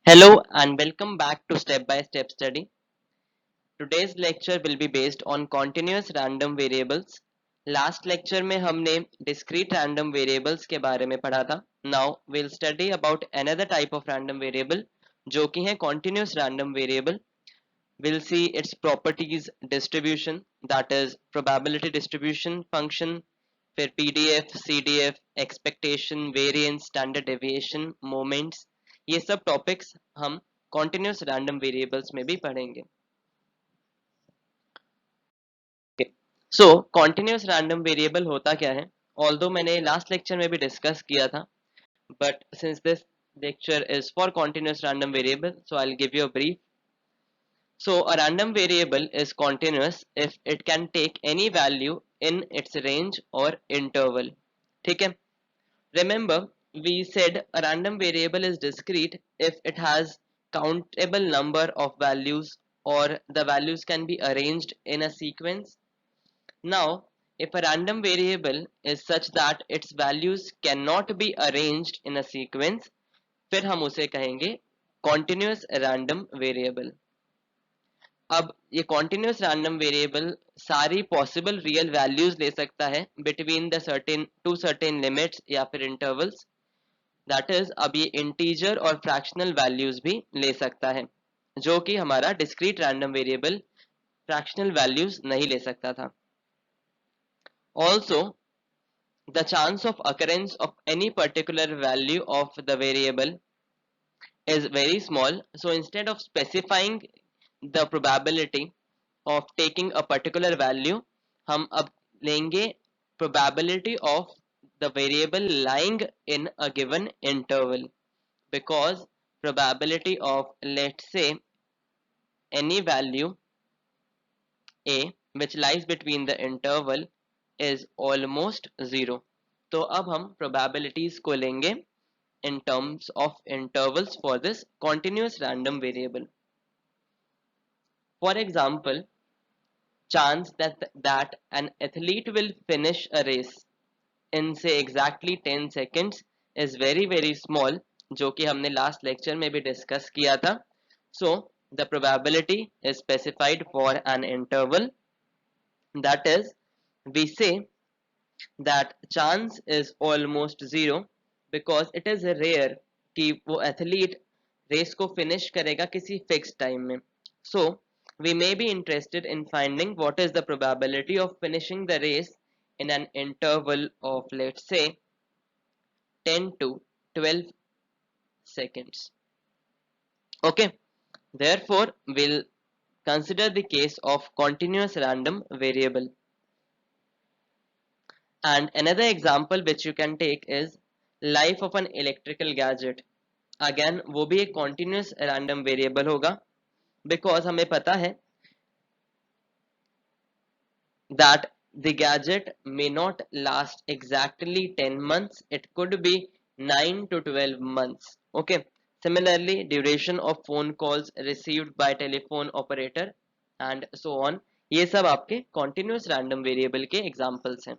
Hello and welcome back to Step by Step Study. Today's lecture will be based on continuous random variables. Last lecture में हमने discrete random variables के बारे में पढ़ा था. Now we'll study about another type of random variable जो कि है continuous random variable. We'll see its properties, distribution, that is probability distribution function, फिर PDF, CDF, expectation, variance, standard deviation, moments, ये सब टॉपिक्स हम continuous random variables में भी पढ़ेंगे. So continuous random variable होता क्या है? Although मैंने last lecture में भी discuss किया था, but since this lecture is for continuous random variable, so I'll give you a brief. So a random variable is continuous if it can take any value in its range or interval. ठीक है? Remember, we said a random variable is discrete if it has countable number of values or the values can be arranged in a sequence. Now, if a random variable is such that its values cannot be arranged in a sequence, फिर हम उसे कहेंगे continuous random variable. अब ये continuous random variable सारी possible real values ले सकता है between the certain limits या फिर intervals. That is, अब ये integer और fractional values भी ले सकता है जो कि हमारा discrete random variable fractional values नहीं ले सकता था. Also, the chance of occurrence of any particular value of the variable is very small. So instead of specifying the probability of taking a particular value, हम अब लेंगे probability of the variable lying in a given interval, because probability of, let's say, any value a which lies between the interval is almost zero. तो अब हम probabilities को लेंगे in terms of intervals for this continuous random variable. For example, chance that an athlete will finish a race in say exactly 10 seconds is very small, जो कि हमने last lecture में भी discuss किया था. So the probability is specified for an interval, that is, we say that chance is almost zero because it is rare कि वो athlete race को finish करेगा किसी fixed time में. So we may be interested in finding what is the probability of finishing the race in an interval of, let's say, 10 to 12 seconds. Okay, therefore we'll consider the case of continuous random variable. And another example which you can take is life of an electrical gadget. Again वो भी एक continuous random variable होगा, because हमें पता है that the gadget may not last exactly 10 months, it could be 9 to 12 months. Okay, similarly duration of phone calls received by telephone operator and so on, ये सब आपके continuous random variable के examples हैं.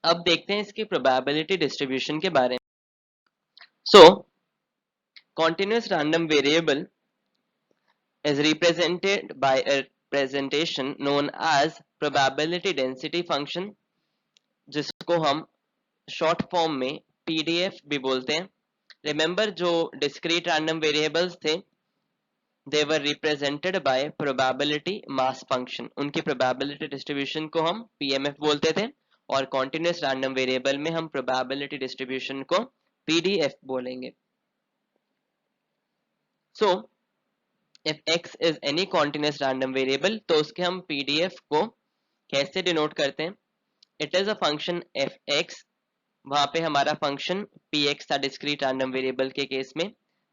अब देखते हैं इसकी probability distribution के बारे में. So continuous random variable is represented by a presentation known as probability density function, जिसको हम short form में PDF भी बोलते हैं. Remember जो discrete random variables थे, they were represented by probability mass function. उनकी probability distribution को हम PMF बोलते थे और continuous random variable में हम probability distribution को PDF बोलेंगे. So if x is any continuous random variable, तो उसके हम PDF को कैसे डिनोट करते हैं? It is a function fx, वहां पे हमारा फंक्शन px था discrete random variable के केस में,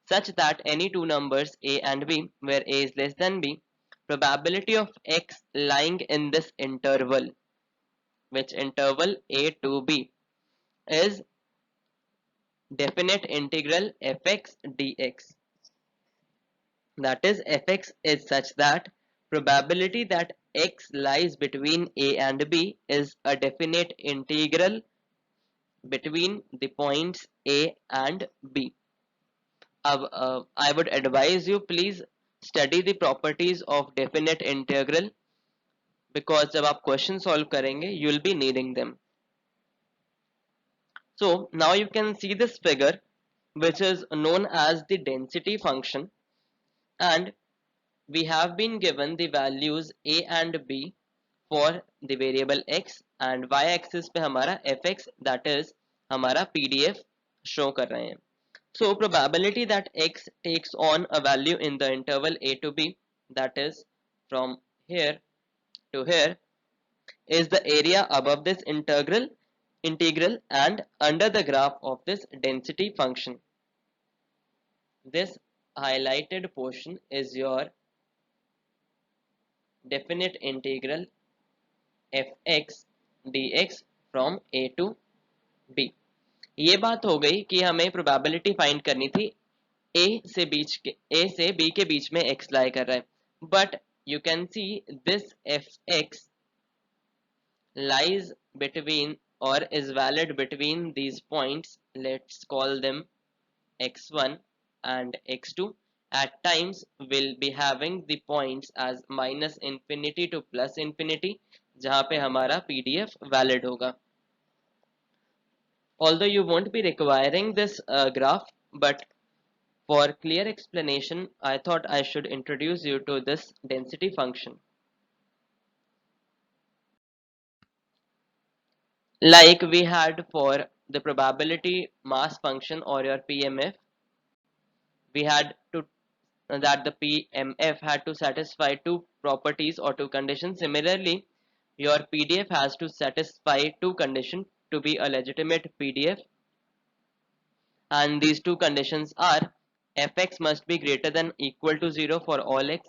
such that any two numbers a and b where a is less than b, probability of x lying in this interval, which interval a to b, is definite integral fx dx. That is, fx is such that probability that x lies between a and b is a definite integral between the points a and b. अब I would advise you, please study the properties of definite integral, because जब आप question solve करेंगे you will be needing them. So now you can see this figure, which is known as the density function, and we have been given the values a and b for the variable x, and y axis पे हमारा fx, that is हमारा pdf show कर रहे हैं. So probability that x takes on a value in the interval a to b, that is from here to here, is the area above this integral and under the graph of this density function. This highlighted portion is your definite integral fx dx from a to b. ये बात हो गई कि हमें probability find करनी थी a से b के बीच में x लाई कर रहा है, but you can see this fx lies between or is valid between these points. Let's call them x1 and x2. At times we'll be having the points as minus infinity to plus infinity, जहाँ पे हमारा pdf valid होगा. Although you won't be requiring this graph, but for clear explanation I thought I should introduce you to this density function. Like we had for the probability mass function or your PMF, we had to that the PMF had to satisfy two properties or two conditions. Similarly, your PDF has to satisfy two conditions to be a legitimate PDF, and these two conditions are fx must be greater than equal to 0 for all x.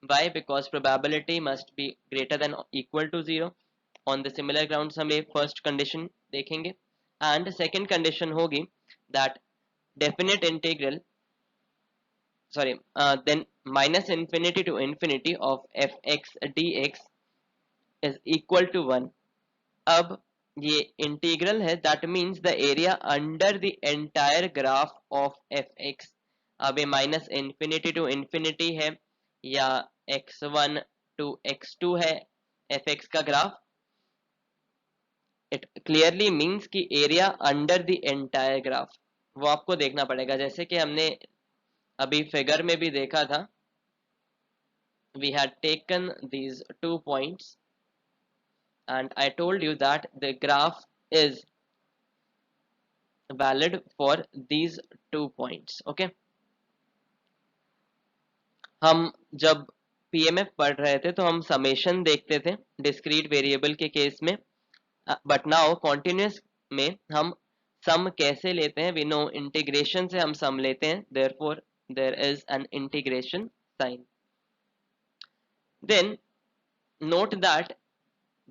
Why? Because probability must be greater than equal to 0. On the similar grounds हम ये first condition देखेंगे, and second condition होगी that definite integral then minus infinity to infinity of fx dx is equal to 1. अब ये integral है, that means the area under the entire graph of fx. अब ये minus infinity to infinity है या x1 to x2 है fx का graph, it clearly means कि area under the entire graph. वो आपको देखना पड़ेगा, जैसे कि हमने अभी फिगर में भी देखा था. We had taken these 2 points and I told you that the graph is valid for these 2 points. Okay, हम जब PMF पढ़ रहे थे तो हम समेशन देखते थे डिस्क्रीट वेरिएबल के केस में, बट नाउ कॉन्टिन्यूस में हम सम कैसे लेते हैं. वी नो इंटीग्रेशन से हम सम लेते हैं, therefore there is an integration sign. Then note that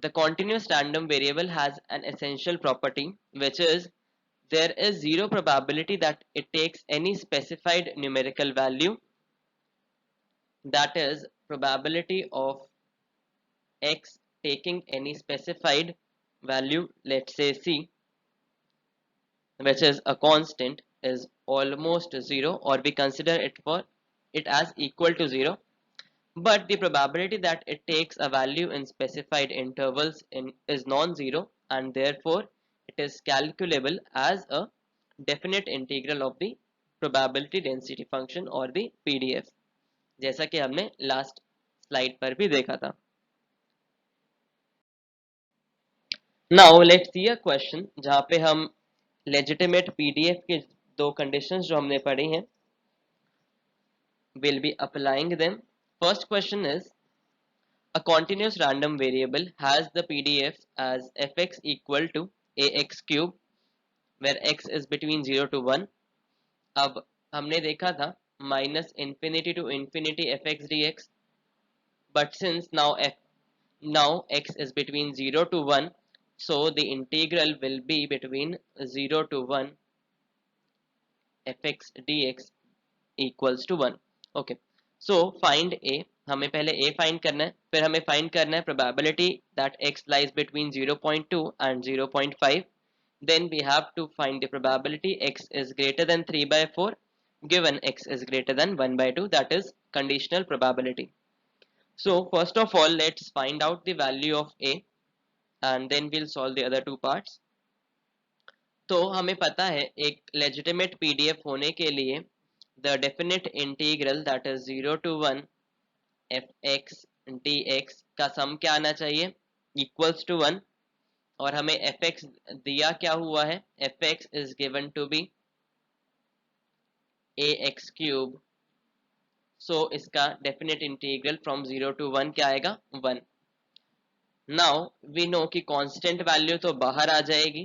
the continuous random variable has an essential property, which is there is zero probability that it takes any specified numerical value. That is probability of x taking any specified value, let's say c, which is a constant, is almost zero, or we consider it as equal to 0. But the probability that it takes a value in specified intervals is non-zero, and therefore it is calculable as a definite integral of the probability density function or the PDF, जैसा कि हमने last slide पर भी देखा था. Now let's see a question जहाँ पे हम legitimate PDF के दो conditions जो हमने पढ़ी हैं will be applying them. First question is, a continuous random variable has the PDF as fx equal to ax cube, where x is between 0 to 1. अब हमने देखा था minus infinity to infinity fx dx, but since now x is between 0 to 1, so the integral will be between 0 to 1 fx dx equals to 1. Okay, so find a. हमें पहले a find करना है, फिर हमें फाइंड करना है probability that x lies between 0.2 and 0.5. then we have to find the probability x is greater than 3/4 given x is greater than 1 by 2, that is conditional probability. So first of all, let's find out the value of a and then we'll solve the other two parts. तो हमें पता है एक legitimate PDF होने के लिए the definite integral that is 0 to 1 fx dx का सम क्या आना चाहिए equals to 1 और हमें fx दिया क्या हुआ है fx is given to be ax cube. So इसका definite integral from 0 to 1 क्या आएगा 1. Now we know कि constant value तो बाहर आ जाएगी.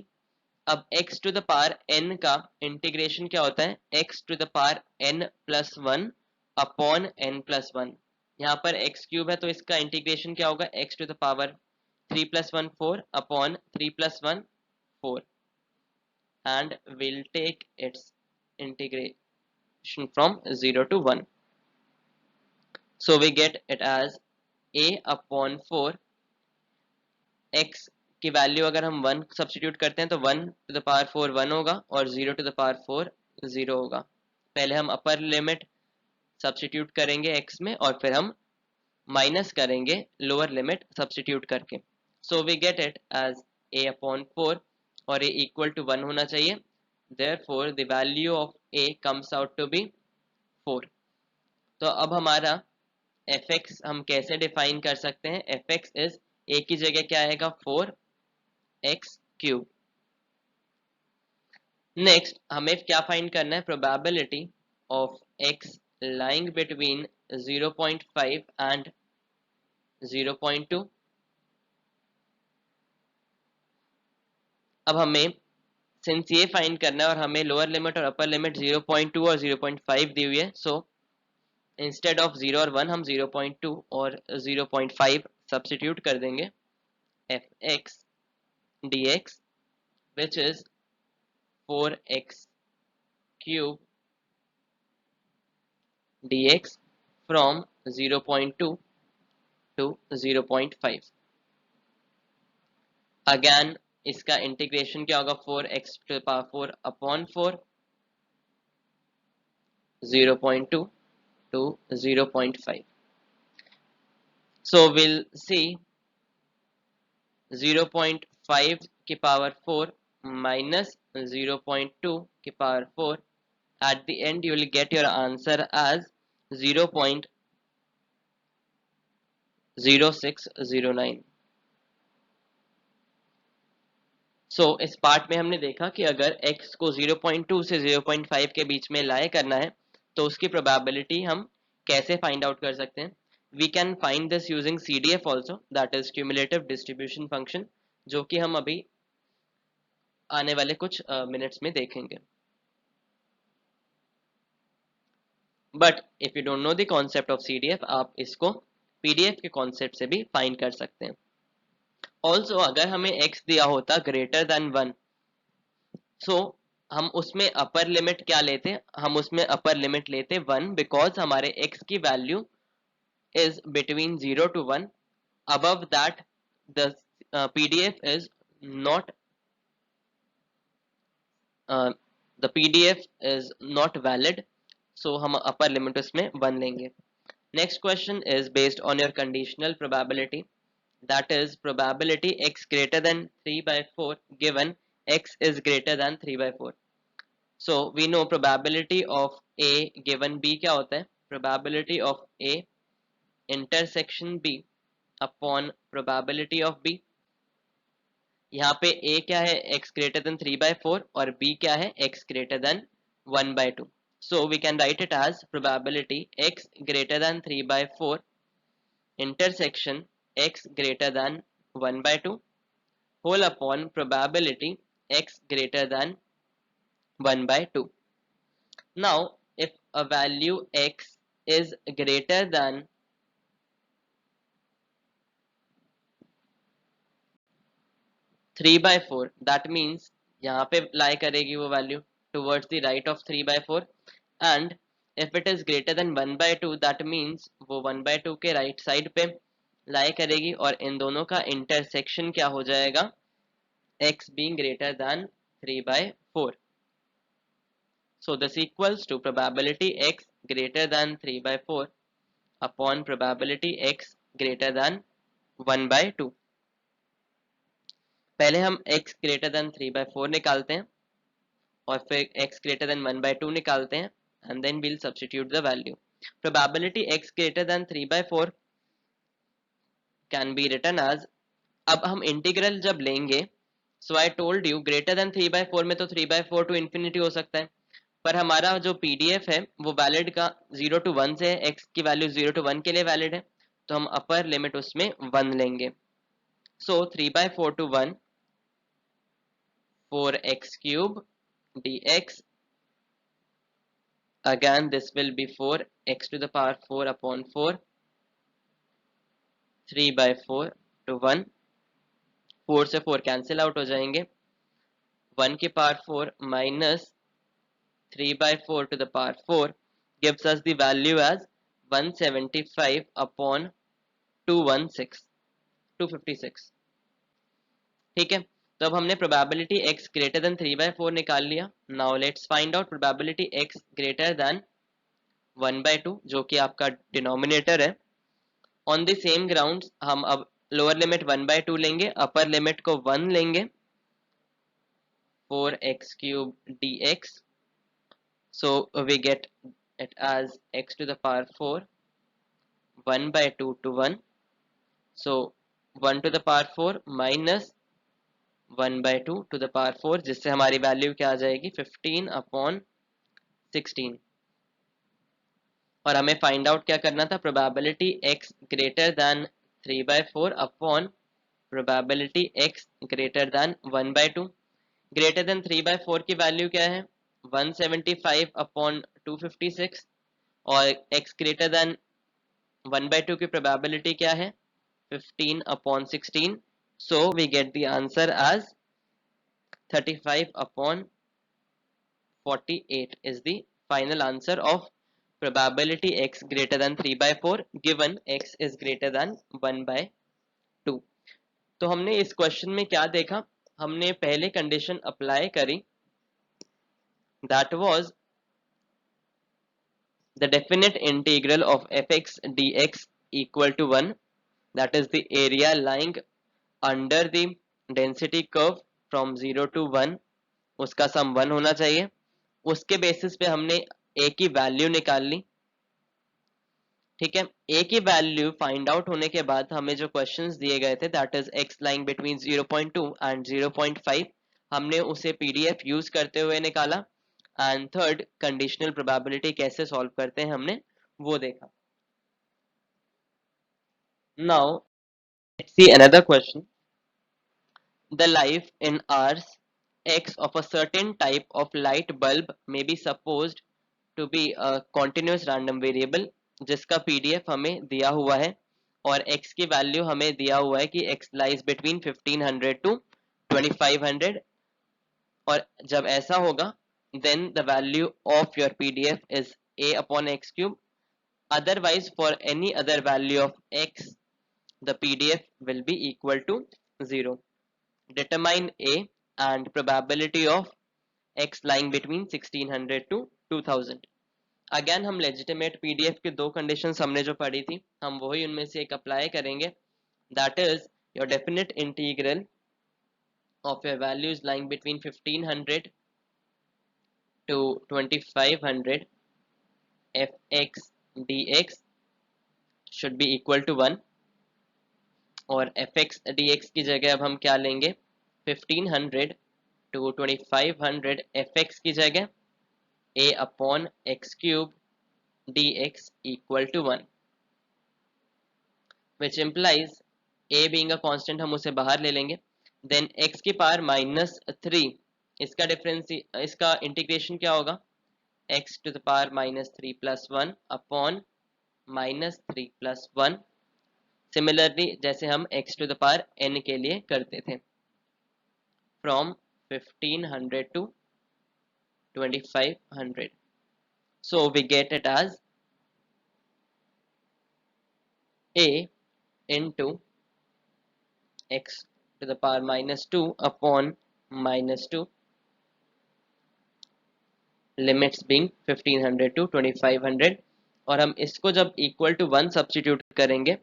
अब x to the power n का इंटीग्रेशन क्या होता है x to the power n plus 1 upon n plus 1. यहाँ पर x क्यूब है तो इसका इंटीग्रेशन क्या होगा x to the power 3 plus 1 4 upon 3 plus 1 4 and we'll take its integration from 0 to 1. So we get it as a upon 4 x की value अगर हम 1 सब्स्टिट्यूट करते हैं तो 1 to the power 4 1 होगा और 0 to the power 4 0 होगा. पहले हम अपर लिमिट सब्स्टिट्यूट करेंगे x में और फिर हम माइनस करेंगे लोअर लिमिट सब्स्टिट्यूट करके. So we get it as a upon 4 और a इक्वल टू 1 होना चाहिए. Therefore the value of a comes out to be 4. तो अब हमारा fx हम कैसे डिफाइन कर सकते हैं fx इज a की जगह क्या आएगा 4x क्यूब. नेक्स्ट हमें क्या फाइंड करना है probability of x lying between 0.5 and 0.2. अब हमें सिंस ये फाइंड करना है और हमें लोअर लिमिट और अपर लिमिट 0.2 और 0.5 दी हुई है सो इंस्टेड ऑफ 0 और 1 हम 0.2 और 0.5 सब्स्टिट्यूट कर देंगे. fx dx which is 4x cube dx from 0.2 to 0.5. Again इसका इंटीग्रेशन क्या होगा 4x to the power 4 upon 4 0.2 to 0.5. So we'll see 0.5 की पावर 4 minus 0.2 की power 4. At the end you will get your answer as 0.0609. सो इस part में हमने देखा कि अगर x को 0.2 से 0.5 के बीच में लाए करना है तो उसकी प्रोबेबिलिटी हम कैसे फाइंड आउट कर सकते हैं. We can find this using CDF also that is cumulative distribution function जो कि हम अभी आने वाले कुछ मिनट्स में देखेंगे. But if you don't know the concept of CDF आप इसको PDF के कॉन्सेप्ट से भी फाइंड कर सकते हैं. ऑल्सो अगर हमें x दिया होता ग्रेटर देन 1 सो हम उसमें अपर लिमिट क्या लेते हम उसमें अपर लिमिट लेते 1 बिकॉज हमारे x की value is between 0 to 1. above that the PDF is not the PDF is not valid so हम अपर लिमिट उसमें 1 लेंगे. Next question is based on your conditional probability that is probability x greater than 3 by 4 given x is greater than 3 by 4. So we know probability of a given b क्या होता है probability of a intersection b upon probability of b. यहाँ पे a क्या है x greater than 3 by 4 और b क्या है x greater than 1 by 2. So we can write it as probability x greater than 3 by 4 intersection x greater than 1 by 2 whole upon probability x greater than 1 by 2. Now if a value x is greater than 3 by 4 that means यहाँ पे lie करेगी वो value towards the right of 3 by 4 and if it is greater than 1 by 2 that means वो 1 by 2 के right side पे lie करेगी और इन दोनों का intersection क्या हो जाएगा x being greater than 3 by 4. So this equals to probability x greater than 3 by 4 upon probability x greater than 1 by 2. पहले हम x greater than 3 by 4 निकालते हैं और फिर x greater than 1 by 2 निकालते हैं and then we'll substitute the value. Probability x greater than 3 by 4 can be written as, अब हम इंटीग्रल जब लेंगे, so I told you greater than 3 by 4 में तो 3 बाय 4 टू इन्फिनिटी हो सकता है, पर हमारा जो पीडीएफ है वो वैलिड का 0 to 1 से है, x की वैल्यू 0 to 1 के लिए वैलिड है, तो हम अपर लिमिट उसमें 1 लेंगे. सो 3 by 4 to 1 4x cube dx, again this will be 4x to the power 4 upon 4, 3 by 4 to 1, 4 से 4 कैंसिल आउट हो जाएंगे, 1 की power 4 minus 3 by 4 to the power 4 gives us the value as 175 upon 256. ठीक है, तो अब हमने probability x greater than 3 by 4 निकाल लिया. Now let's find out probability x greater then 1 by 2 जो कि आपका डिनोमिनेटर है. ऑन द सेम ग्राउंड्स हम अब लोअर लिमिट 1 by 2 लेंगे, अपर लिमिट को 1 लेंगे, 4x cube dx. So we get it as x to the power 4 1 by 2 to 1. So 1 to the power 4 minus 1 by 2 to the power 4, जिससे हमारी value क्या आ जाएगी 15 upon 16. और हमें फाइंड आउट क्या करना था, probability x greater than 3 by 4 upon probability x greater than 1 by 2. Greater than 3 by 4 की वैल्यू क्या है 175 अपॉन 256 और x ग्रेटर देन 1 by 2 की प्रोबेबिलिटी क्या है 15 upon 16. So we get the answer as 35 upon 48 is the final answer of probability x greater than 3 by 4 given x is greater than 1 by 2. तो हमने इस question में क्या देखा, हमने पहले कंडीशन अप्लाई करी, that was the definite integral of fx dx equal to 1, that is the area lying under the density curve from 0 to 1, उसका सम 1 होना चाहिए. उसके बेसिस पे हमने a की वैल्यू निकाल ली. ठीक है, a की वैल्यू फाइंड आउट होने के बाद हमें जो क्वेश्चंस दिए गए थे, that is x lying between 0.2 and 0.5, हमने उसे पीडीएफ यूज करते हुए निकाला. एंड थर्ड, कंडीशनल प्रोबेबिलिटी कैसे सॉल्व करते हैं हमने वो देखा. Now let's see another question. The life in hours x of a certain type of light bulb may be supposed to be a continuous random variable, जिसका PDF हमें दिया हुआ है और x की वैल्यू हमें दिया हुआ है कि x lies between 1500 to 2500. और जब ऐसा होगा then the value of your pdf is a upon x cube. Otherwise for any other value of x the pdf will be equal to 0. Determine a and probability of x lying between 1600 to 2000. Again हम legitimate PDF की दो conditions हमने जो पढ़ी थी, हम वही उनमें से एक अप्लाई करेंगे, that is your definite integral of your values lying between 1500 to 2500 fx dx should be equal to 1. और fx dx की जगह अब हम क्या लेंगे 1500 to 2500 fx की जगह a upon x cube dx equal to 1, which implies a being a constant हम उसे बाहर ले लेंगे, then x की पावर -3, इसका डिफरेंस, इसका इंटीग्रेशन क्या होगा x to the power -3 plus 1 upon -3 plus 1. Similarly जैसे हम x to the power n के लिए करते थे, from 1500 to 2500. So we get it as a into x to the power -2 upon -2 limits being 1500 to 2500, और हम इसको जब इक्वल टू 1 सब्स्टिट्यूट करेंगे,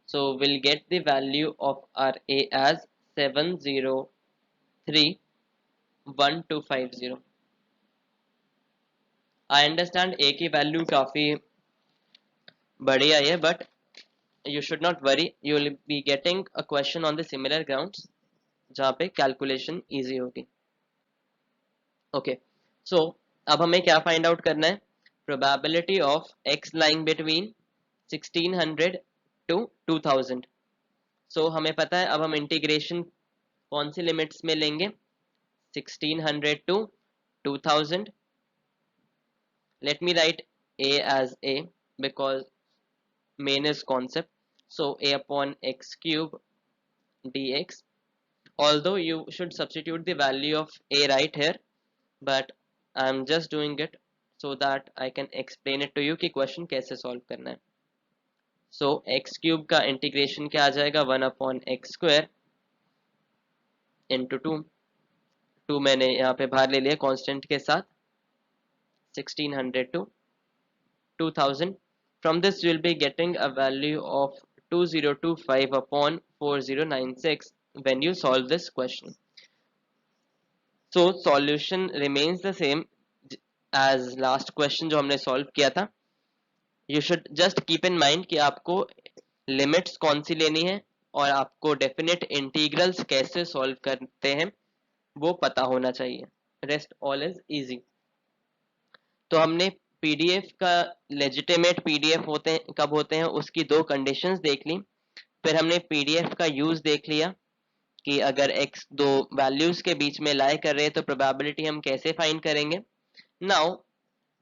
so we'll get the value of our a as 7031250. I understand a की value काफ़ी बड़ी आई है, but you should not worry, you will be getting a question on the similar grounds जहाँ पे calculation easy होगी. Okay, so अब हमें क्या फाइंड आउट करना है? Probability of x lying between 1600 to 2000. So हमें पता है, अब हम इंटीग्रेशन कौन सी लिमिट्स में लेंगे? 1600 to 2000. Let me write a as a because main is concept. So a upon x cube dx, although you should substitute the value of a right here, but I'm just doing it so that I can explain it to you कि question कैसे solve करना है. सो x cube का integration क्या आ जाएगा? 1/x² into 2 मैंने यहाँ पे बाहर ले लिया कांस्टेंट के साथ, 1600 to 2000. From this you will be getting a value of 2025/4096 when you solve this question. So solution remains the same as last question जो हमने सॉल्व किया था. You should just keep in mind कि आपको limits कौन सी लेनी है और आपको डेफिनेट इंटीग्रल्स कैसे सॉल्व करते हैं वो पता होना चाहिए. Rest all is easy. तो हमने पीडीएफ का लेजिटिमेट पीडीएफ होते हैं कब होते हैं उसकी दो कंडीशंस देख ली. फिर हमने पीडीएफ का यूज देख लिया कि अगर x दो वैल्यूज के बीच में लाई कर रहे हैं तो प्रोबेबिलिटी हम कैसे फाइंड करेंगे. Now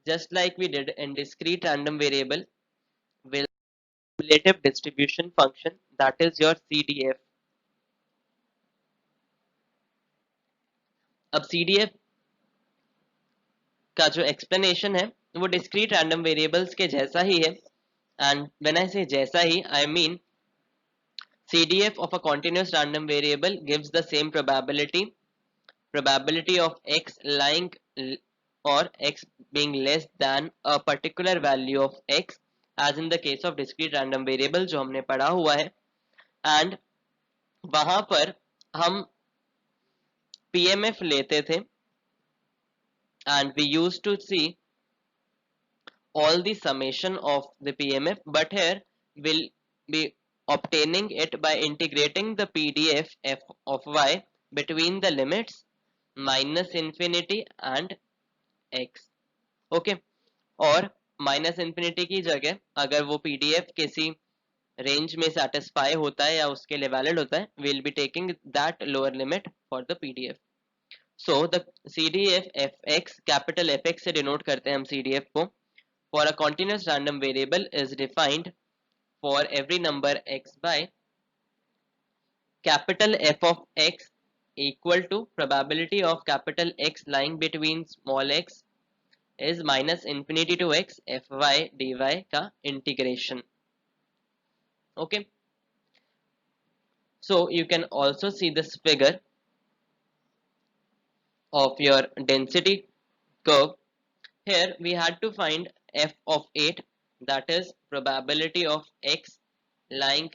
just like we did in discrete random variable, will relative distribution function, that is your CDF. अब CDF का जो explanation है वो discrete random variables के जैसा ही है, and when I say जैसा ही I mean CDF of a continuous random variable gives the same probability of x lying or x being less than a particular value of x as in the case of discrete random variable जो हमने पढ़ा हुआ है. and वहां पर हम PMF लेते थे and we used to see all the summation of the PMF, but here we'll be obtaining it by integrating the PDF f of y between the limits minus infinity and x. okay, और minus infinity की जगह अगर वो PDF किसी range में satisfy होता है या उसके लिए वैलिड होता है, we'll be taking that lower limit for the PDF. So the CDF fx, capital fx से डिनोट करते हैं हम CDF को. For a continuous random variable is defined for every number x by capital F of x equal to probability of capital X lying between small x is minus infinity to x fy dy का integration. Okay, so you can also see this figure of your density curve. Here we had to find f of 8, that is probability of x lying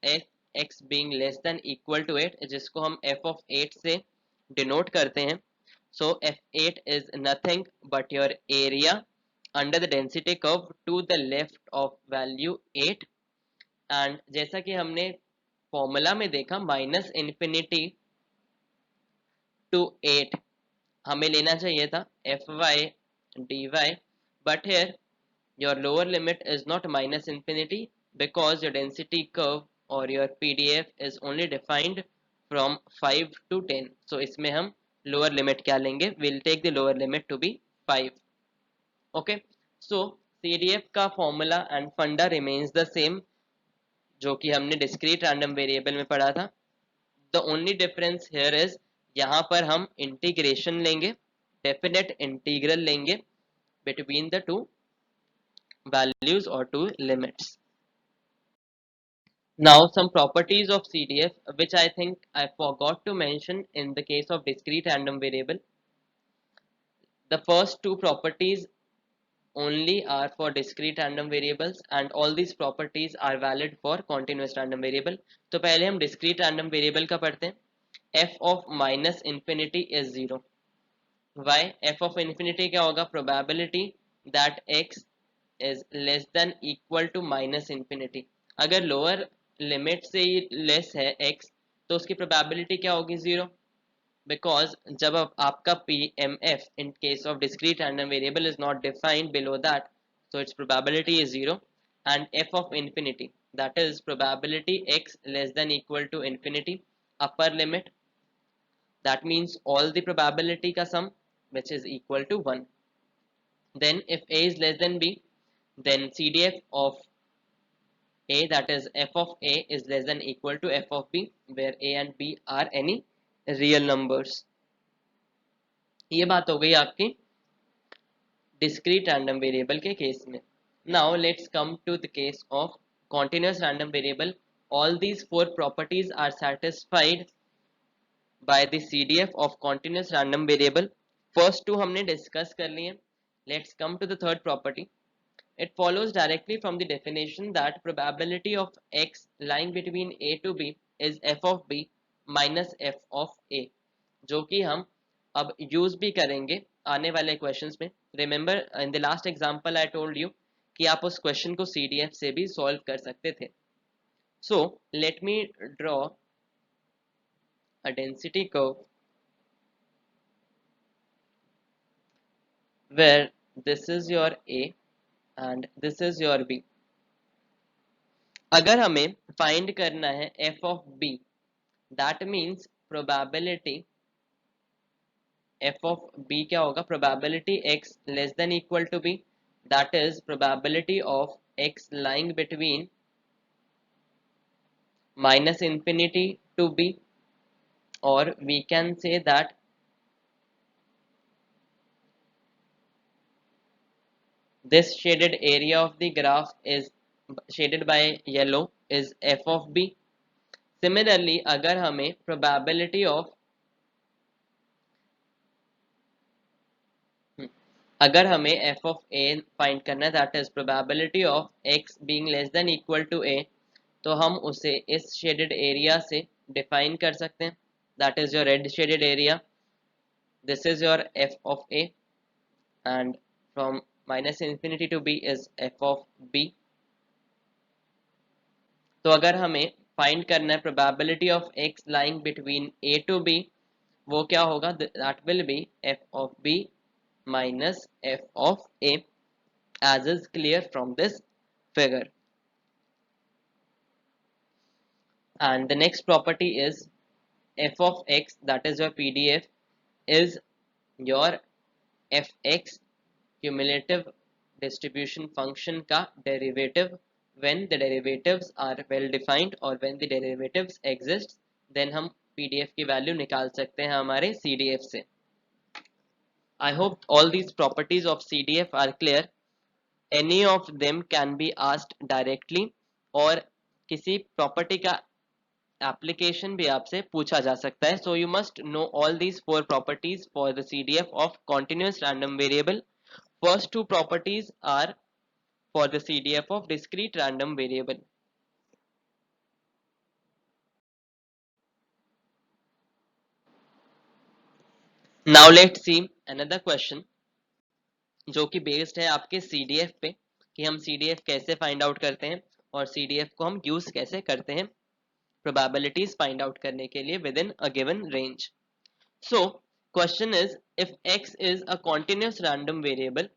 x being less than equal to 8, जिसको हम f of 8 से denote करते हैं. So f8 is nothing but your area under the density curve to the left of value 8. and जैसा कि हमने formula में देखा माइनस इन्फिनिटी टू 8 हमें लेना चाहिए था fy dy, but here your lower limit is not minus infinity because your density curve or your PDF is only defined from 5 to 10. so इसमें हम lower limit क्या लेंगे? we'll take the lower limit to be 5. okay, so CDF का formula and funda remains the same जो कि हमने discrete random variable में पढ़ा था. the only difference here is यहाँ पर हम integration लेंगे, definite integral लेंगे between the two values or two limits. Now some properties of CDF which I think I forgot to mention in the case of discrete random variable. The first two properties only are for discrete random variables and all these properties are valid for continuous random variable. तो पहले हम discrete random variable का पढ़ते हैं. f of minus infinity is 0. Why? f of infinity क्या होगा? Probability that x is less than equal to minus infinity. अगर lower limit से लेस है x तो उसकी प्रोबेबिलिटी क्या होगी? 0. Because जब आपका PMF in case of discrete random variable is not defined below that, so its probability is 0. And f of infinity, that is probability x less than equal to infinity, upper limit, that means all the probability ka sum which is equal to 1. Then if a is less than b, then CDF of a, that is f of a, is less than equal to f of b, where a and b are any real numbers. ये बात हो गई आपकी discrete random variable के case में. Now let's come to the case of continuous random variable. All these four properties are satisfied by the CDF of continuous random variable. First two हमने discuss कर लिए. Let's come to the third property. It follows directly from the definition that probability of x lying between a to b is f of b minus f of a, जो कि हम अब use भी करेंगे आने वाले क्वेश्चंस में. Remember in the last example I told you कि आप उस क्वेश्चन को सीडीएफ से भी सॉल्व कर सकते थे. So let me draw a density curve where this is your A and this is your B. अगर हमें फाइंड करना है f of B, that means probability f of B क्या होगा? Probability x less than equal to B, that is probability of x lying between minus infinity to B, or we can say that this shaded area of the graph is shaded by yellow is f of B. Similarly, अगर हमें probability of अगर हमें f of a find करना है, that is probability of x being less than equal to a, तो हम उसे इस shaded area से define कर सकते हैं. That is your red shaded area. This is your f of a, and from minus infinity to b is f of b. तो अगर हमें फाइंड करना है probability of x lying between a to b, वो क्या होगा? That will be f of b minus f of a, as is clear from this figure. And the next property is f of x, that is your PDF, is your fx cumulative distribution function का derivative when the derivatives are well defined, or when the derivatives exist, then हम PDF की value निकाल सकते हैं हमारे CDF से. I hope all these properties of CDF are clear. Any of them can be asked directly, और किसी property का एप्लीकेशन भी आपसे पूछा जा सकता है. So you must know all these four properties for the CDF of continuous random variable. First two properties are for the CDF of discrete random variable. Now let's see another question जो कि based है आपके CDF पे, कि हम CDF कैसे find out करते हैं और CDF को हम यूज कैसे करते हैं probabilities find out करने के लिए within a given range. So question is, if x is a continuous random variable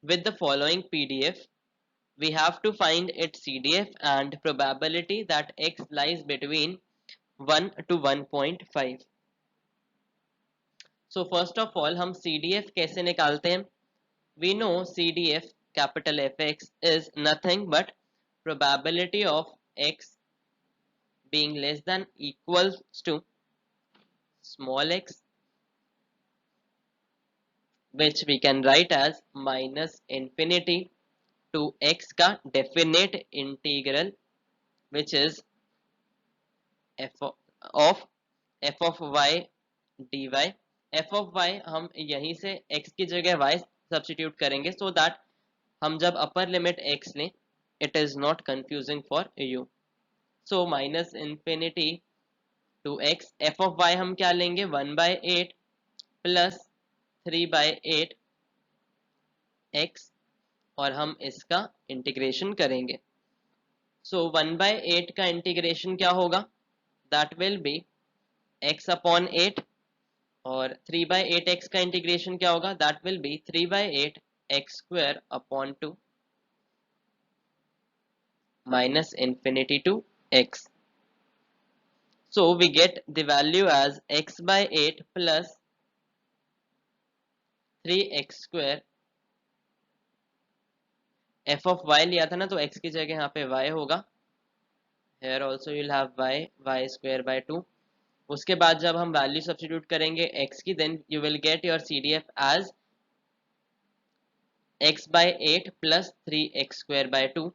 with the following PDF, we have to find its CDF and probability that x lies between 1 to 1.5. So first of all हम CDF कैसे निकालते हैं? We know CDF capital Fx is nothing but probability of x being less than equals to small x, which we can write as minus infinity to x का definite integral, which is f of y dy f of y हम यहीं से x की जगह y substitute करेंगे सो that हम जब upper limit x लें it is not confusing for you. So minus infinity to x f of y हम क्या लेंगे 1/8 प्लस 3/8 x और हम इसका इंटीग्रेशन करेंगे. सो 1/8 का इंटीग्रेशन क्या होगा that will be x upon 8 और 3/8 x का इंटीग्रेशन क्या होगा that will be 3/8 x square upon 2 minus infinity to x. So we get the value as x by 8 plus 3x square. f of y लिया था ना तो x की जगह यहाँ पे y होगा. Here also you'll have y square by 2. उसके बाद जब हम वैल्यू सब्स्टिट्यूट करेंगे x की then you will get your CDF as x by 8 plus 3x square by 2.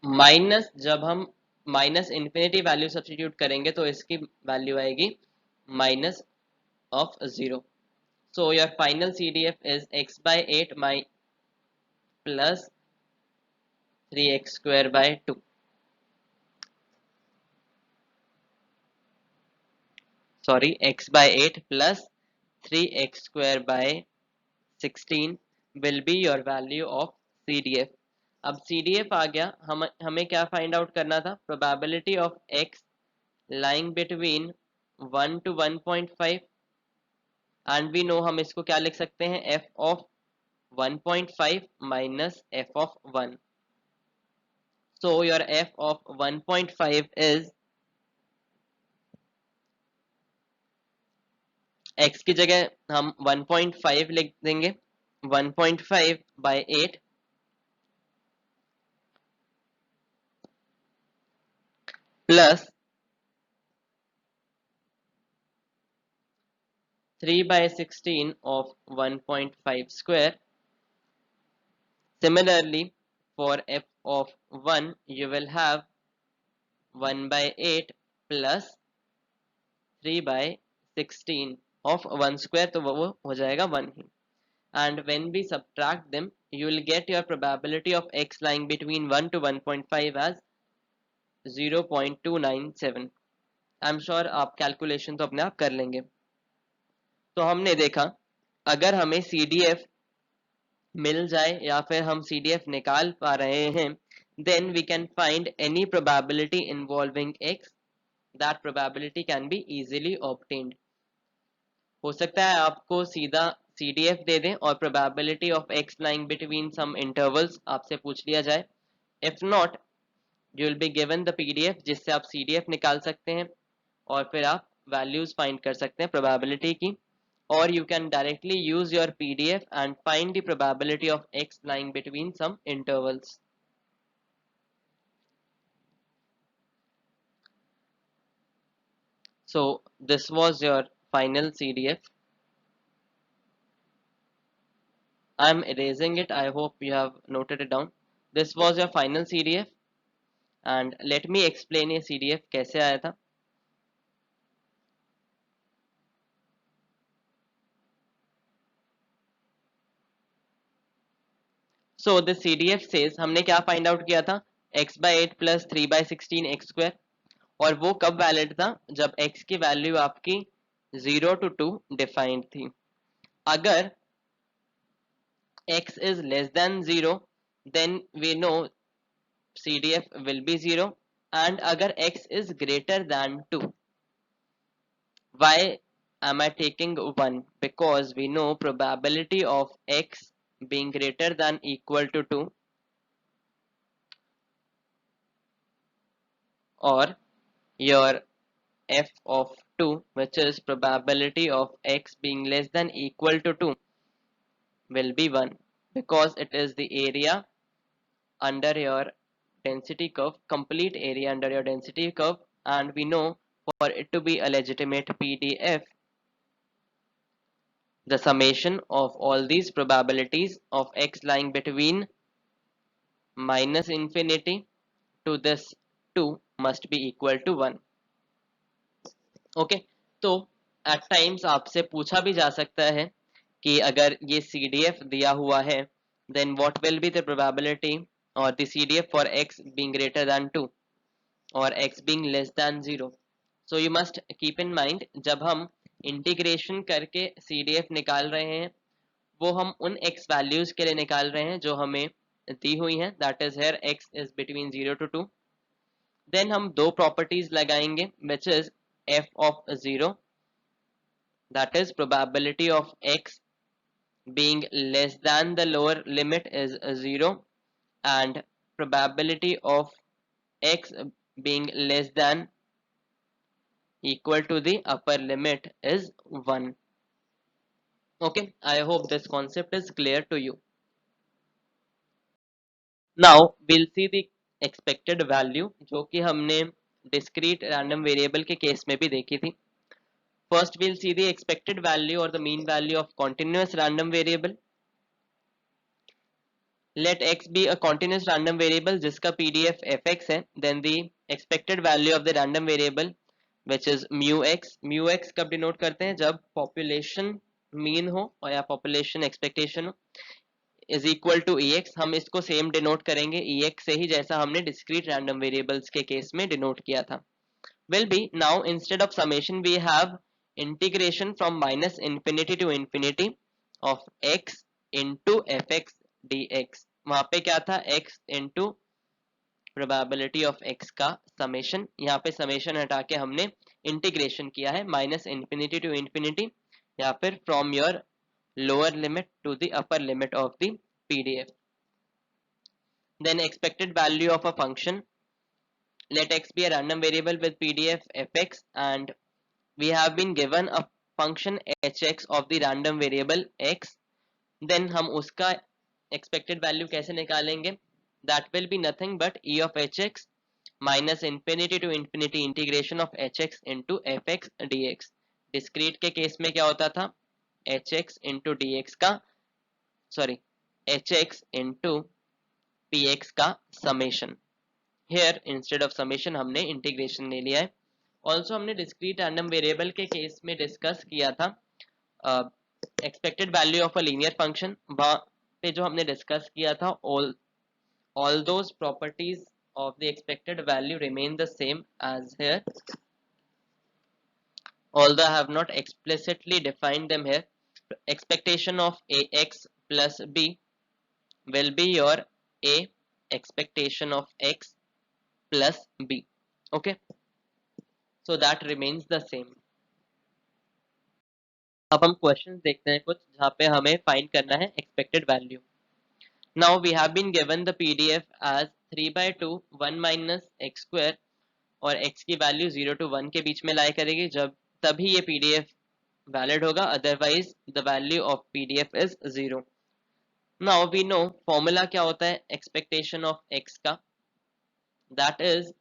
Minus जब हम माइनस इन्फिनिटी वैल्यू सब्स्टिट्यूट करेंगे तो इसकी वैल्यू आएगी minus of 0. So your final CDF is x by 8 plus 3x square by 2. Sorry, x by 8 plus 3x square by 16 will be your value of CDF. अब CDF आ गया. हमें क्या find out करना था probability of x lying between 1 to 1.5 and we know हम इसको क्या लिख सकते हैं f of 1.5 minus f of 1. So your f of 1.5 is x की जगह हम 1.5 लिख देंगे 1.5 by 8 plus 3 by 16 of 1.5 square. Similarly, for f of 1 you will have 1 by 8 plus 3 by 16 of 1 square तो वो हो जाएगा 1 ही. And when we subtract them you will get your probability of x lying between 1 to 1.5 as 0.297. I am sure आप calculation तो अपने आप कर लेंगे. तो हमने देखा अगर हमें CDF मिल जाए या फिर हम CDF निकाल पा रहे हैं then we can find any probability involving x. That probability can be easily obtained. हो सकता है आपको सीधा CDF दे दें और probability of x lying between some intervals आपसे पूछ लिया जाए. If not, you will be given the PDF जिससे आप CDF निकाल सकते हैं और फिर आप values find कर सकते हैं probability की. Or you can directly use your PDF and find the probability of x lying between some intervals. So this was your final CDF. I am erasing it. I hope you have noted it down. This was your final CDF and let me explain ये CDF कैसे आया था. So the CDF says हमने क्या find out किया था x by 8 plus 3 by 16 x square और वो कब वैलिड था जब x की वैल्यू आपकी 0 to 2 डिफाइंड थी. अगर x is less than 0 then we know CDF will be 0 and अगर x is greater than 2. Why am I taking 1? Because we know probability of x being greater than equal to 2 or your f of 2 which is probability of x being less than equal to 2 will be 1 because it is the area under your density curve, complete area under your density curve, and we know for it to be a legitimate PDF the summation of all these probabilities of x lying between minus infinity to this 2 must be equal to 1. Okay, तो eight times आपसे पूछा भी जा सकता है कि अगर ये CDF दिया हुआ है, then what will be the probability और the CDF for x being greater than 2 और x being less than 0. So you must keep in mind, जब हम इंटीग्रेशन करके CDF निकाल रहे हैं, वो हम उन x वैल्यूज के लिए निकाल रहे हैं जो हमें दी हुई हैं, that is here x is between 0 to 2. Then हम दो प्रॉपर्टीज लगाएंगे which is f of 0, that is probability of x being less than the lower limit is 0 and probability of x being less than equal to the upper limit is 1. Okay, I hope this concept is clear to you. Now we'll see the expected value जो कि हमने discrete random variable के case में भी देखी थी. First we'll see the expected value or the mean value of continuous random variable. Let x be a continuous random variable जिसका PDF fx है, then the expected value of the random variable which is mu x कब denote करते हैं, जब population mean हो और या population expectation हो, is equal to ex. हम इसको सेम डिनोट करेंगे ex से ही जैसा हमने discrete random variables के केस में डिनोट किया था. Will be now instead of summation we have integration from minus infinity to infinity of x into fx dx. वहां पे क्या था, x into probability of x का समेशन, यहाँ पे समेशन हटा के हमने इंटीग्रेशन किया है माइनस इंफिनिटी टू इंफिनिटी या फिर from your lower limit to the upper limit of the PDF. Then expected value of a function, let x be a random variable with PDF fx and we have been given a function hx of the random variable x. Then हम उसका expected value कैसे निकालेंगे, that will be nothing but e of hx minus infinity to infinity integration of hx into fx dx. discrete के case में क्या होता था, hx into dx का hx into px का summation. Here instead of summation हमने integration ले लिया है. Also हमने discrete random variable के केस में discuss किया था expected value of a linear function. वहाँ पे जो हमने discuss किया था all those properties of the expected value remain the same as here, although I have not explicitly defined them here. Expectation of ax plus b will be your a expectation of x plus b. Okay, so that remains the same. अब हम questions देखते हैं कुछ जहाँ पे हमें find करना है expected value. Now we have been given the PDF as 3/2 1 minus x square और x की वैल्यू 0 to 1 के बीच में लाई करेगी, जब तभी ये PDF वैलिड होगा, otherwise the value of PDF is 0. Now we know formula क्या होता है एक्सपेक्टेशन ऑफ x का, दैट इज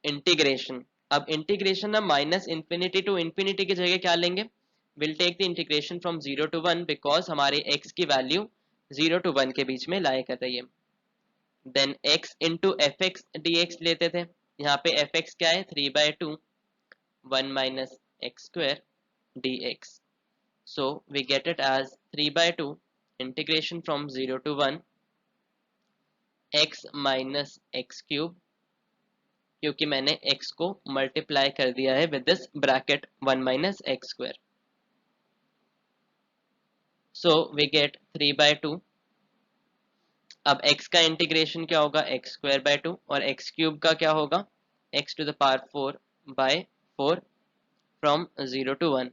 इंटीग्रेशन. अब इंटीग्रेशन हम माइनस इंफिनिटी टू इंफिनिटी की जगह क्या लेंगे, will take the integration from 0 to 1 because हमारे x की वैल्यू 0 to 1 के बीच में लाया कर रही है. Then x into fx dx लेते थे, यहाँ पे fx क्या है 3/2 1 minus x square dx. So we get it as 3/2 integration from 0 to 1 x minus x cube, क्योंकि मैंने x को मल्टीप्लाई कर दिया है with this bracket 1 minus x square. So we get 3/2. अब x का इंटीग्रेशन क्या होगा x square by 2 और x cube का क्या होगा x to the power 4 by 4 from 0 to 1.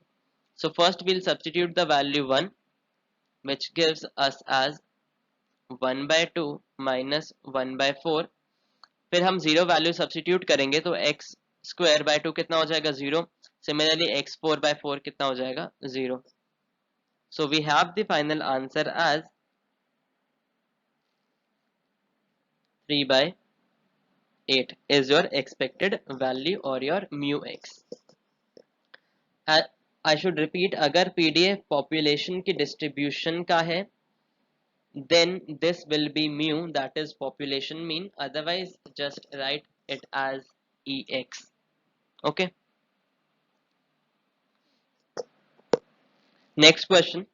So first we'll substitute the value 1 which gives us as 1/2 minus 1/4. फिर हम 0 वैल्यू सब्स्टिट्यूट करेंगे तो x square by 2 कितना हो जाएगा 0. Similarly x 4/4 कितना हो जाएगा 0. So we have the final answer as 3/8 is your expected value or your mu x. I should repeat, अगर PDF population की distribution का है then this will be mu, that is population mean, otherwise just write it as ex. Okay, next question,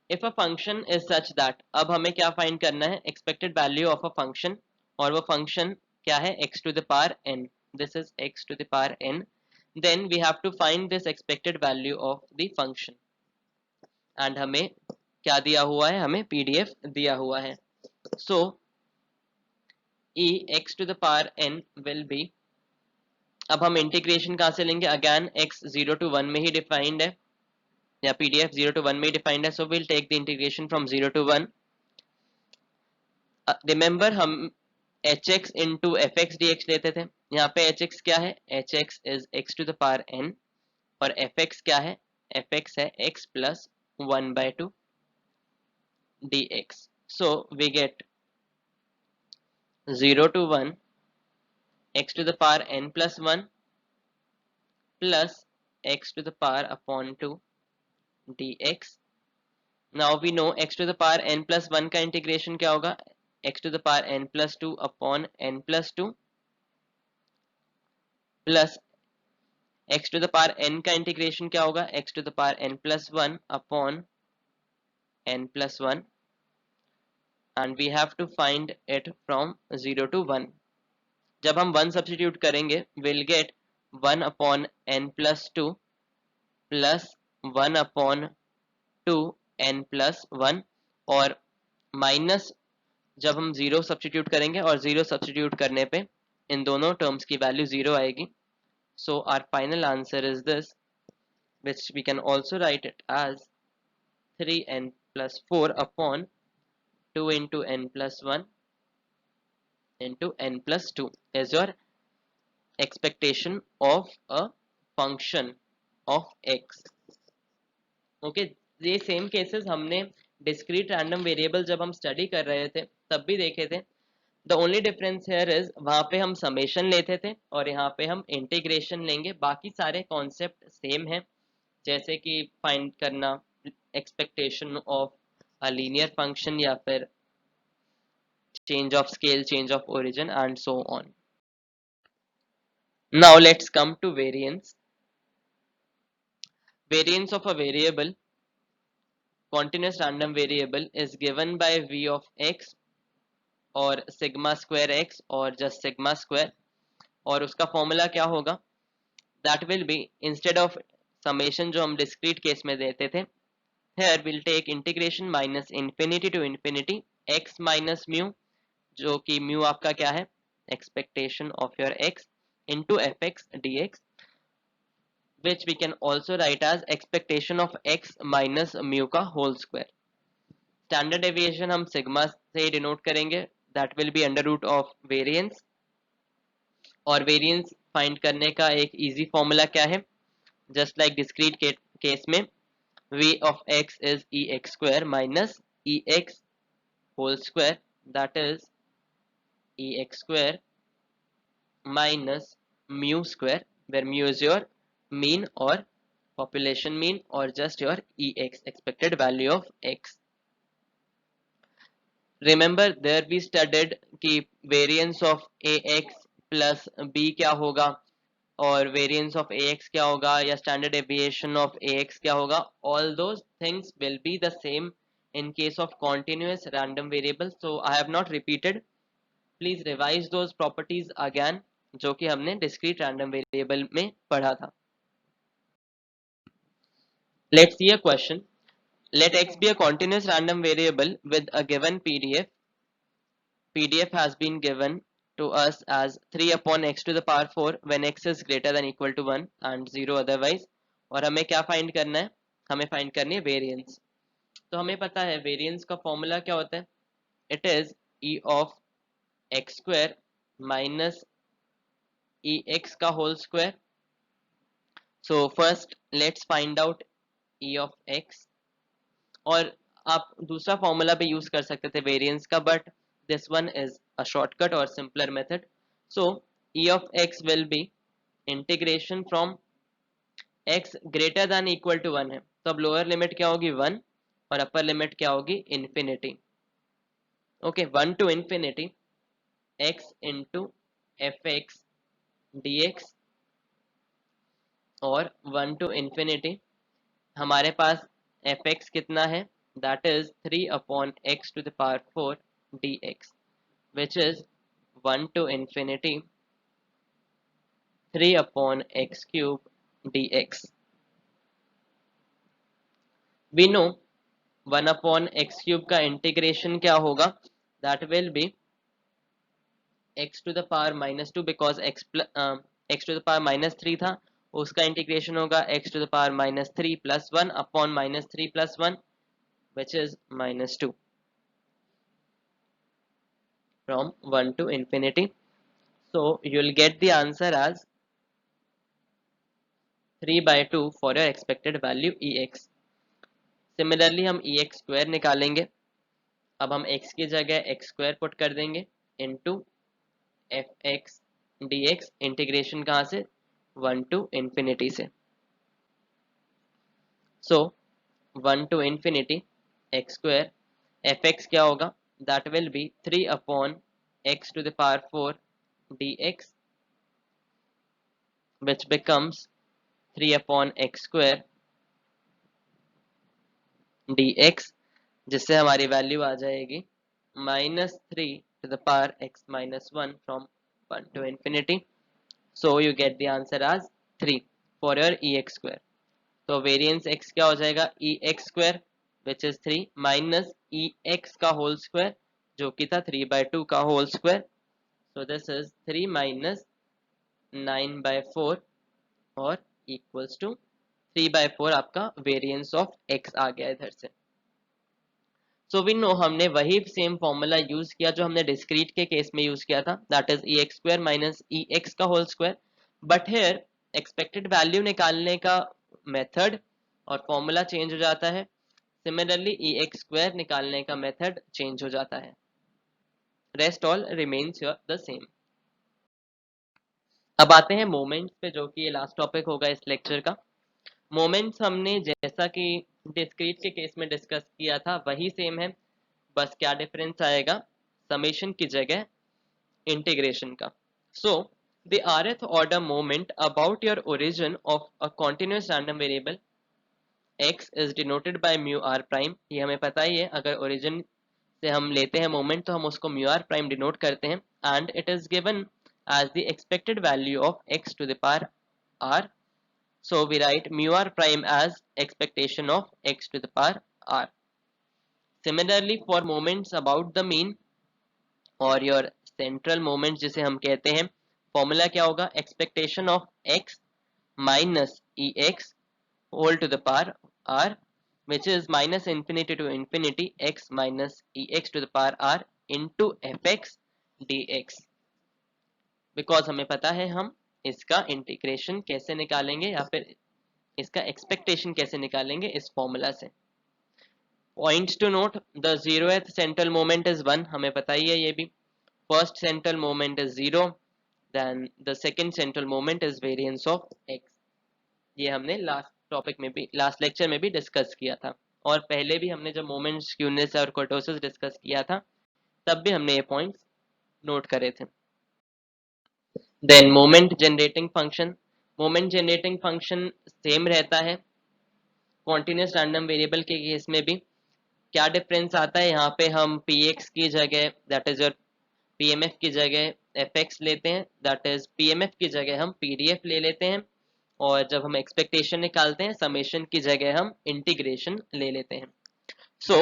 if a function is such that, अब हमें क्या find करना है, expected value of a function, और वो function क्या है, x to the power n, this is x to the power n, then we have to find this expected value of the function, and हमें क्या दिया हुआ है, हमें पीडीएफ दिया हुआ है. So e x to the power n will be, अब हम इंटीग्रेशन कहाँ से लेंगे, अगैन x 0 to 1 में ही डिफाइंड है, या पीडीएफ 0 to 1 में ही डिफाइंड है, so will take the integration from 0 to 1. Remember हम H X into F x D X लेते थे, यहाँ पे एच एक्स क्या है, H X is X to the power N, और एफ एक्स क्या है, एफ एक्स है X plus 1/2 D X. So we get 0 to 1 x to the power n plus 1 plus x to the power upon 2 dx. Now we know x to the power n plus 1 का integration क्या होगा, x to the power n plus 2 upon n plus 2 plus x to the power n का integration क्या होगा, x to the power n plus 1 upon n plus 1, and we have to find it from 0 to 1. जब हम 1 substitute करेंगे, we'll get 1 upon n plus 2 plus 1 upon 2 n plus 1, और minus जब हम 0 substitute करेंगे, और 0 सब्स्टिट्यूट करने पे इन दोनों टर्म्स की वैल्यू 0 आएगी. So our final answer is this, which we can also write it as 3n plus 4 upon 2 into n plus 1 into n plus 2 is your expectation of a function of x. Okay, ये same cases हमने discrete random variable जब हम study कर रहे थे तब भी देखे थे. The only difference here is, वहाँ पे हम समेशन लेते थे और यहाँ पे हम इंटीग्रेशन लेंगे. बाकी सारे कॉन्सेप्ट सेम है, जैसे कि फाइंड करना expectation of a linear function, या फिर change of scale, change of origin, and so on. Now let's come to variance. Variance of a variable, continuous random variable, is given by v of x और sigma square x और just sigma square. और उसका formula क्या होगा, that will be, instead of summation जो हम discrete case में देते थे, here we'll take integration minus infinity to infinity x minus mu, जो कि mu आपका क्या है, expectation of your x, into fx dx, which we can also write as expectation of x minus mu का whole square. Standard deviation हम sigma से denote करेंगे, that will be under root of variance. और variance find करने का एक easy formula क्या है, just like discrete case में v of x is ex square minus ex whole square, that is ex square minus mu square, where mu is your mean or population mean, or just your ex, expected value of x. Remember there we studied कि variance of ax plus b क्या होगा, और variance of ax क्या होगा, या standard deviation of ax क्या होगा. All those things will be the same in case of continuous random variable, so I have not repeated. Please revise those properties again, जो कि हमने discrete random variable में पढ़ा था. Let's see a question. Let x be a continuous random variable with a given PDF. PDF has been given to us as 3 upon x to the power 4 when x is greater than equal to 1 and 0 otherwise. और हमें क्या find करना है, हमें find करनी है variance. तो हमें पता है वेरिएंस का फॉर्मूला क्या होता है, it is e of X square minus E X का whole square. So first let's find out e of x, और आप दूसरा फॉर्मूला भी यूज कर सकते थे वेरिएंस का, but this one is a shortcut और simpler method. So e of x will be integration from x greater than equal to 1 है, तो अब लोअर लिमिट क्या होगी 1 और अपर लिमिट क्या होगी infinity. Okay, 1 to infinity x into F x D x, और 1 टू इन्फिनिटी हमारे पास एफ एक्स कितना है, that is 3/x to the power 4 dx, which is 1 to infinity 3/x cube dx. We know 1/x cube का integration क्या होगा, that will be x to the power -2 because x to the power -3 था, उसका integration होगा x to the power -3 plus 1 upon -3 plus 1 which is -2 from 1 to infinity. So you'll get the answer as 3/2 for your expected value ex. Similarly हम ex square निकालेंगे. अब हम x की जगह x square put कर देंगे into fx dx. Integration कहाँ से, 1 to infinity से. So 1 to infinity x square fx क्या होगा, that will be 3/x to the power 4 dx, which becomes 3/x square dx, जिससे हमारी वैल्यू आ जाएगी -3 to the power x minus 1 from 1 to infinity. So you get the answer as 3 for your ex square. तो variance x क्या हो जाएगा, ex square which is 3 minus ex का whole square जो कि था 3/2 का whole square. So this is 3 minus 9/4 और equals to 3/4 आपका वेरिएंस ऑफ x आ गया इधर से. सो वी नो हमने वही सेम फॉर्मूला यूज किया जो हमने डिस्क्रीट के केस में यूज किया था, that is E X square minus E X का whole square. But here expected value निकालने का मेथड और फॉर्मूला चेंज हो जाता है. सिमिलरली ई एक्स स्क्वायर निकालने का मेथड चेंज हो जाता है. Rest all remains the same. अब आते हैं मोमेंट्स पे, जो कि ये लास्ट टॉपिक होगा इस लेक्चर का. मोमेंट्स हमने जैसा कि डिस्क्रीट के केस में डिस्कस किया था वही सेम है, बस क्या डिफरेंस आएगा, समेशन की जगह इंटीग्रेशन का. So the rth order moment about your origin of a continuous random variable x is denoted by mu r prime. ये हमें पता ही है, अगर ओरिजिन से हम लेते हैं मोमेंट तो हम उसको म्यू आर प्राइम डिनोट करते हैं. And it is given as the expected value of x to the power r. So we write mu r prime as expectation of x to the power r. Similarly for moments about the mean और your central moments जिसे हम कहते हैं, formula क्या होगा, expectation of x minus ex whole to the power r, which is minus infinity to infinity x minus ex to the power r into fx dx. Because हमें पता है हम इसका इंटीग्रेशन कैसे निकालेंगे या फिर इसका एक्सपेक्टेशन कैसे निकालेंगे इस फॉर्मूला से. Points to note, the 0th central moment is 1, हमें पता ही है ये भी. First central moment is 0, then the second central moment is variance of x. ये हमने लास्ट टॉपिक में भी, लास्ट लेक्चर में भी डिस्कस किया था, और पहले भी हमने जब मोमेंट्स क्यूनेस और कर्टोसिस डिस्कस किया था तब भी हमने ये पॉइंट्स नोट करे थे. Then moment generating function. Moment generating function same रहता है कॉन्टिन्यूस रैंडम वेरिएबल के केस में भी. क्या डिफरेंस आता है, यहाँ पे हम px की जगह दैट इज योर pmf की जगह fx लेते हैं, दैट इज pmf की जगह हम pdf ले लेते हैं, और जब हम एक्सपेक्टेशन निकालते हैं समेशन की जगह हम इंटीग्रेशन ले लेते हैं. सो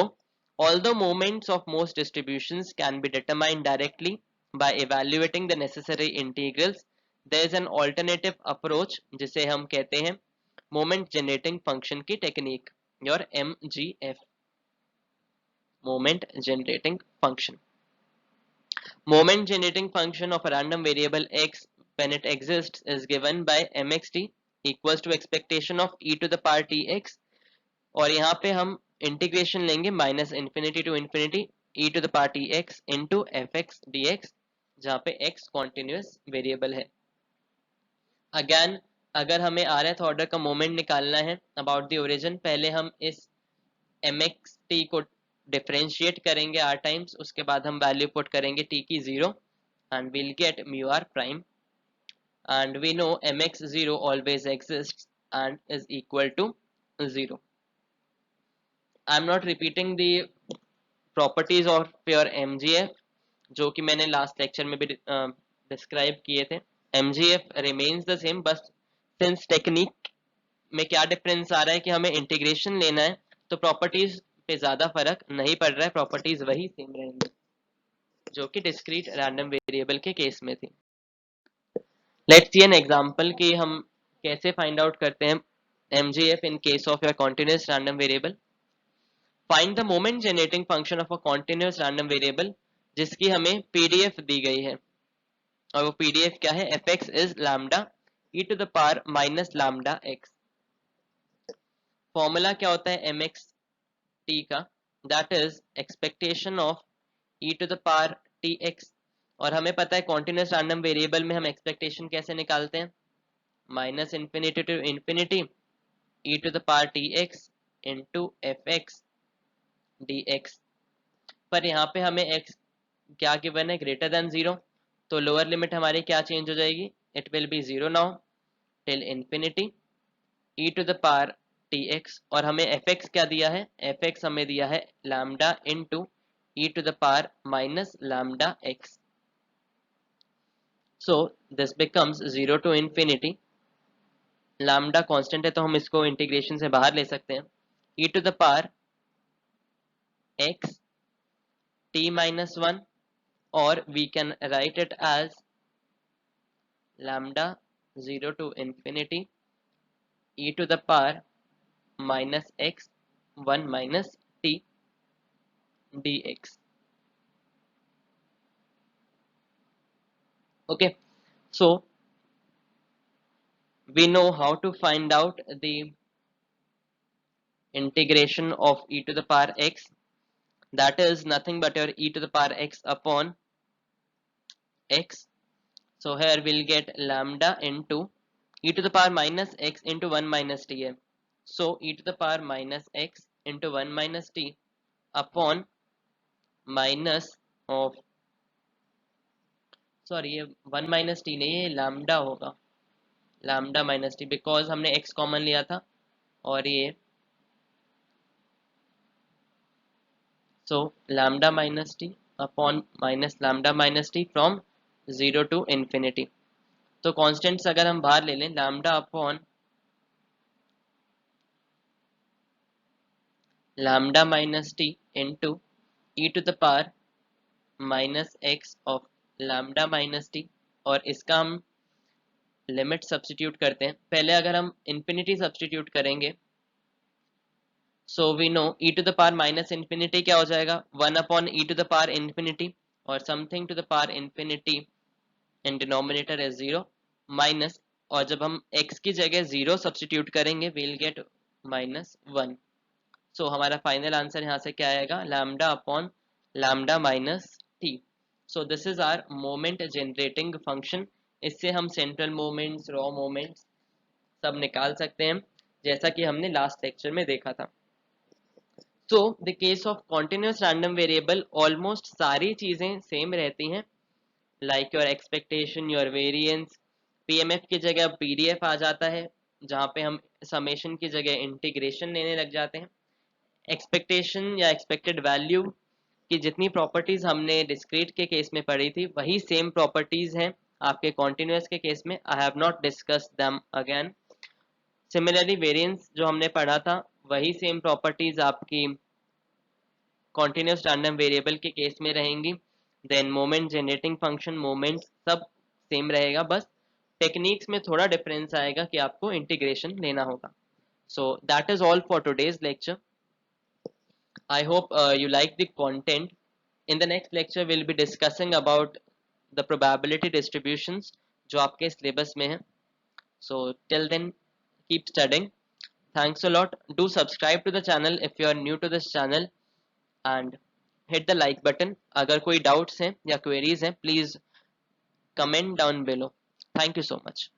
although moments of most distributions can be determined directly by evaluating the necessary integrals, there is an alternative approach जिसे हम कहते हैं moment generating function की technique, your MGF, moment generating function. Moment generating function of a random variable x when it exists is given by mxt equals to expectation of e to the power tx, और यहाँ पे हम integration लेंगे minus infinity to infinity e to the power tx into fx dx, जहाँ पे x continuous variable है. Again अगर हमें rth ऑर्डर का मोमेंट निकालना है अबाउट द ओरिजिन, पहले हम इस mxt को डिफरेंशिएट करेंगे r टाइम्स, उसके बाद हम वैल्यू पुट करेंगे t की 0 and we'll get mu r prime, and we know mx0 always exists and is equal to 0. I am not repeating the properties of your MGF, जो कि मैंने last lecture में भी डिस्क्राइब किए थे. MGF remains the same, बस since technique में क्या डिफरेंस आ रहा है कि हमें इंटीग्रेशन लेना है, तो प्रॉपर्टीज पे ज्यादा फर्क नहीं पड़ रहा है, प्रॉपर्टीज वही सेम रहेंगी जो कि डिस्क्रीट रैंडम वेरिएबल के केस में थी. लेट्स सी एन एग्जांपल कि हम कैसे फाइंड आउट करते हैं MGF in case of your continuous random variable. Find the moment generating function of a continuous random variable जिसकी हमें पीडीएफ दी गई है, और वो पीडीएफ क्या है, F x is lambda e to the power minus lambda x. Formula क्या होता है एम एक्स टी का, that is expectation of e to the power t x. और हमें पता है कॉन्टिन्यूअस रैंडम वेरिएबल में हम एक्सपेक्टेशन कैसे निकालते हैं, minus infinity to infinity e to the power t x into F x D x. पर यहाँ पे हमें x क्या गिवन है, ग्रेटर देन 0, तो लोअर लिमिट हमारी क्या चेंज हो जाएगी, it will be 0 now till infinity e to the power t x. और हमें एफ एक्स क्या दिया है, एफ एक्स हमें दिया है lambda into e to the power minus lambda x. So this becomes 0 to infinity, lambda constant है तो हम इसको इंटीग्रेशन से बाहर ले सकते हैं, E to the power X t minus 1, or we can write it as lambda 0 to infinity e to the power minus x 1 minus t dx. Okay, so we know how to find out the integration of e to the power x, that is nothing but your e to the power x upon x. So here we'll get lambda into e to the power minus x into 1 minus t है. So e to the power minus x into 1 minus t upon minus of, sorry ये 1 minus t नहीं, ये lambda होगा, lambda minus t, because हमने x common लिया था. और ये so lambda minus t upon minus lambda minus t from 0 to infinity. तो कॉन्स्टेंट्स अगर हम बाहर ले लें, lambda upon lambda minus t into e to the power minus x of lambda minus t, और इसका हम लिमिट सब्स्टिट्यूट करते हैं. पहले अगर हम इन्फिनिटी सब्स्टिट्यूट करेंगे, so we know E to the power minus infinity क्या हो जाएगा, 1 upon E to the power infinity और something to the power infinity in denominator is 0 minus, और जब हम x की जगह 0 सब्स्टिट्यूट करेंगे विल गेट माइनस 1. सो हमारा फाइनल आंसर यहाँ से क्या आएगा, lambda upon lambda minus t. So this is our moment generating function. इससे हम सेंट्रल मोमेंट्स, रॉ मोमेंट्स सब निकाल सकते हैं, जैसा कि हमने लास्ट लेक्चर में देखा था. So the case of continuous random variable almost सारी चीजें सेम रहती हैं, like your expectation, your variance. PMF की जगह अब पीडीएफ आ जाता है, जहाँ पे हम समेशन की जगह इंटीग्रेशन लेने लग जाते हैं. एक्सपेक्टेशन या एक्सपेक्टेड वैल्यू की जितनी प्रॉपर्टीज हमने डिस्क्रीट के केस में पढ़ी थी वही सेम प्रॉपर्टीज हैं आपके कॉन्टिन्यूअस के केस में. I have not discussed them again. Similarly variance जो हमने पढ़ा था वही सेम प्रॉपर्टीज आपकी कॉन्टिन्यूअस रैंडम वेरिएबल के केस में रहेंगी. Then moment generating function, moment सब सेम रहेगा, बस टेक्निक्स में थोड़ा डिफरेंस आएगा कि आपको इंटीग्रेशन लेना होगा. So that is all for today's lecture. I hope you like the content. In the next lecture we'll be discussing about the probability distributions जो आपके syllabus में है. So till then keep studying. Thanks a lot. Do subscribe to the channel if you are new to this channel and hit the like button. अगर कोई doubts हैं या queries हैं please comment down below. Thank you so much.